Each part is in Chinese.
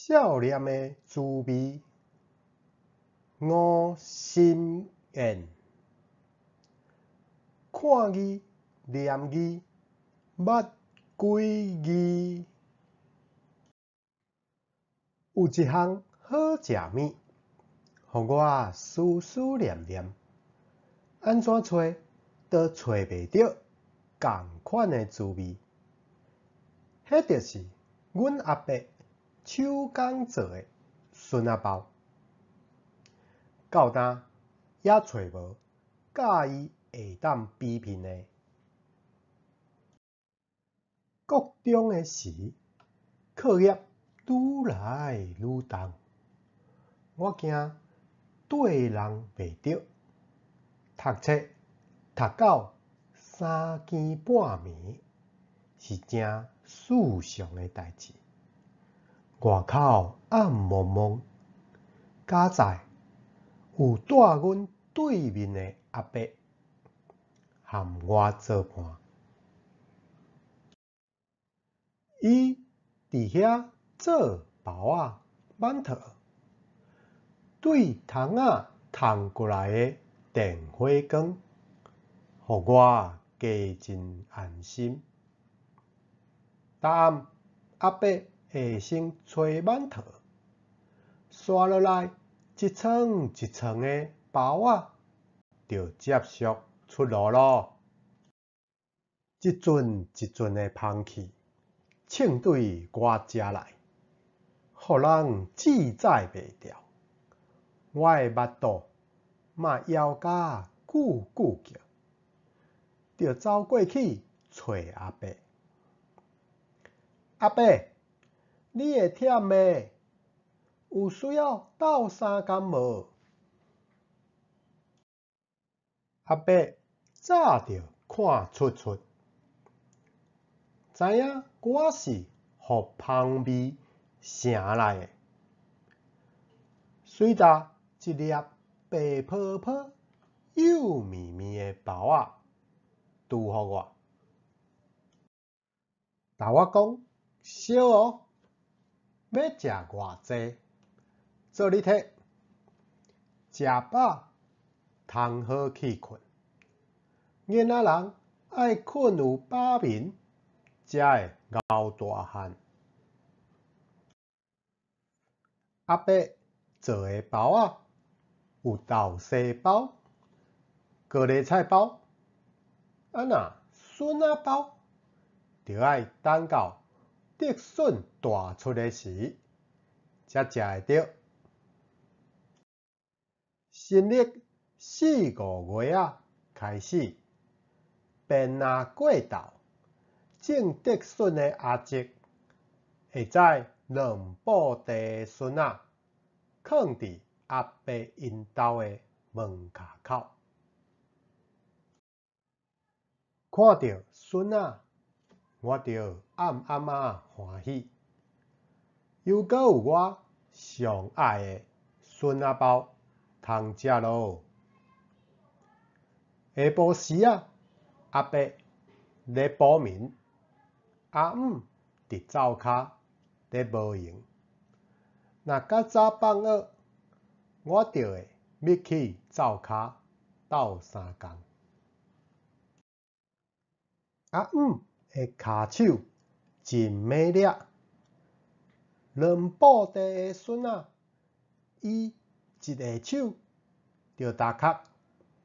少年的滋味，五心宴。看字念字，捌几字。有一项好食物，互我思思念念，安怎找都找袂到同款的滋味。迄就是阮阿伯手工做的笋仔包。到今也找无甲伊会当比拼的。国中的时，课业愈来愈重，我惊对人袂着，读册读到3更半暝，是正世常的代志。外口暗蒙蒙，佳哉有带阮对面的阿伯，含我做伴。伊伫遐做包仔、馒头，对窗仔透过来的电火光，互我加真安心。逐暗阿伯下先吹馒头，刷落来一层一层的包仔，就接续出炉咯。一阵一阵的香气，冲对我遮来，互人自在袂掉。我的腹肚嘛枵甲咕咕叫，就走过去找阿伯。阿伯，你会忝未？有需要斗相共无？阿伯早就看出，知影我是互香味城来的，随搭一粒白泡泡、幼绵绵的包仔，拄互我。甲我讲，小哦，要食偌济，做你摕。食饱，通好去困。囡仔人爱困有饱眠，才会熬大汉。阿伯做的包仔有豆沙包、高丽菜包，若笋仔包，就爱等到竹笋大出的时，才食会着。新历4、5月开始，便拿过豆种竹笋的阿叔，会在两布地笋仔放伫阿伯因兜的门骹口。看到笋仔，我就暗暗欢喜。又阁有我上爱的笋仔包通食咯。下晡时阿伯咧补眠，阿姆伫灶骹咧无闲。若较早放学，我就会密去灶骹斗相共。阿姆的骹手真美丽，两布地的笋仔，伊一个手就大壳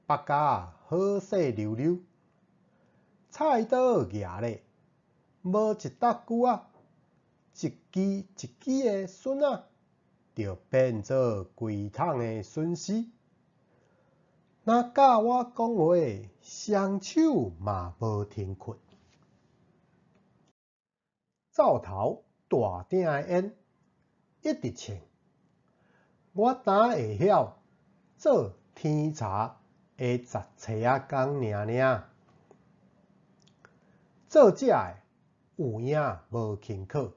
剥甲好势溜溜，菜刀举咧，无一搭久一支一支的笋仔就变做规桶的笋丝。若甲我讲话，双手嘛无停困。灶头大鼎的烟一直呛，我胆会晓做天茶下10册工尔。做食的有影无轻巧，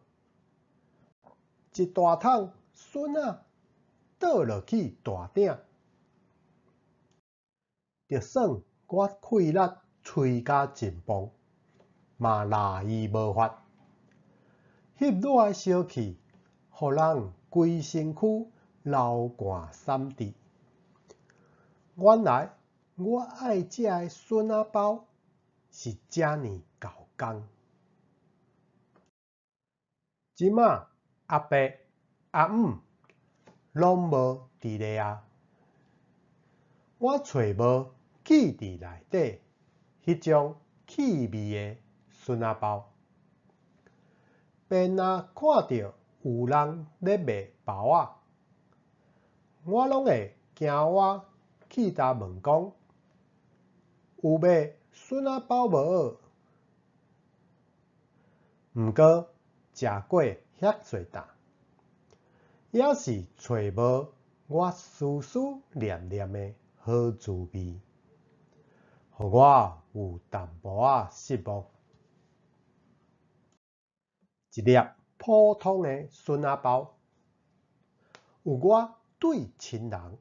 一大桶笋仔倒落去大鼎，就算我气力吹甲真磅，嘛拿伊无法。翕热的烧气，互人规身躯流汗闪滴。原来我爱食的笋仔包是遮尼够工。即马阿伯阿姆拢无伫咧啊，我找无记伫内底迄种气味的笋仔包，便若看到有人咧卖包仔，我拢会惊我去甲问讲，有卖笋仔包无？毋过食过遐侪啖，也是找无我思思念念的好滋味，互我有淡薄仔失望。一粒普通的笋仔包，有我对亲人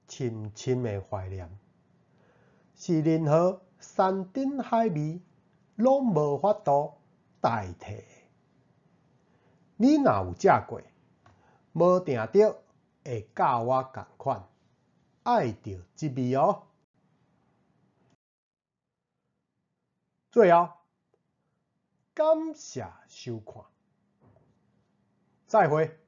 深深的怀念，是任何山珍海味拢无法度代替的。你若有食过，无定着会甲我同款爱着即味哦。最后，感谢收看，再会。